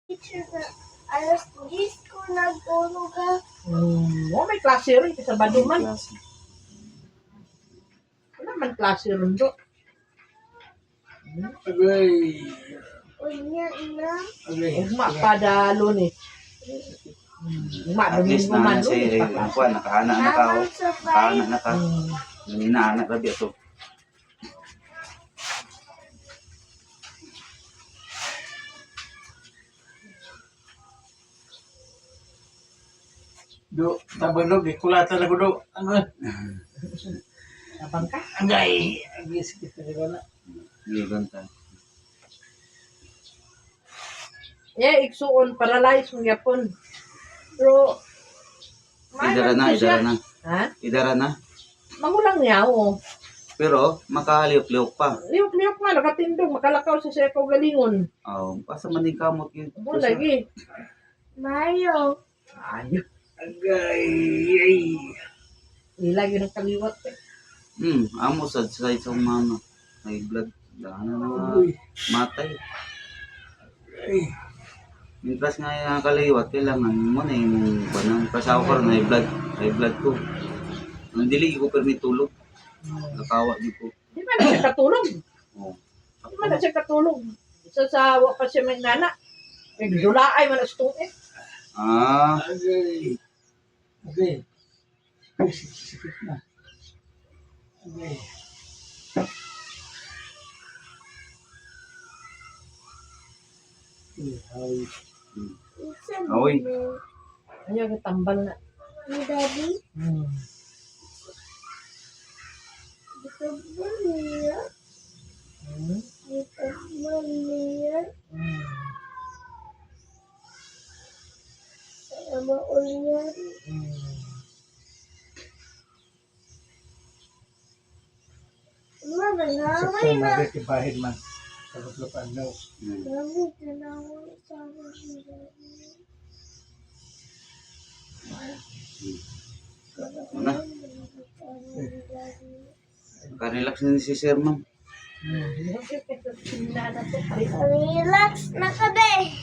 Teacher na alas 10 ko nagtulog ka. May klase rin sa Baduman. Klase. Wala man klase rin do. Agay. Unya ina. Agay. Ugma pa Lunes. Ugma At least Domingo man na si Lunes. Juan, nakahana na ka. Habang sa Nakahana fight, na ka. Nanginaanak na ito. Do, tabanog, kulatan ako do. Ano? Abang ka? Agay. Agay, sakit na wala. Liban ta. Iksuon paralyze mo yapon. Pero Idara na, idara na. Ha? Idara na. Magulang niya o. Pero makahaliw-liw pa. Liyok-liyok nga nakatindog makalakaw sa siya ko galingon. Basta manikamot yun. Mo lagi. Mayo. Ayun. Agay. Ay. Ilagi ng kaliwat eh. Amo sa isang mama. May blood. Dahil na Uy. matay. Ay. Mientras nga yung kaliwat, kailangan mo na yung banang. Kasi ako karoon, high blood ko. Ang dili ko permit tulog. Nakawa di ko. Di ba na siya katulog? Oh. Di ba na siya katulog? Sa pa siya may nana. Nagdulaay man as eh. Agay. Agay. Ay, sakit na. Agay. Ay. Isa Aoy. mo. Ayaw katambal na. Ni daddy. Hmm. Dito ba niya? Hmm. Dito ba niya? Hmm. Saya maulian. Hmm. Mama, Sa nangaway na. mabitibahin man. Kaluplupan no. Nangaway ka nangaway sa akin ni daddy. Ano? Nakarelax na si Sir, ma'am. Hmm. Relax na ka, be.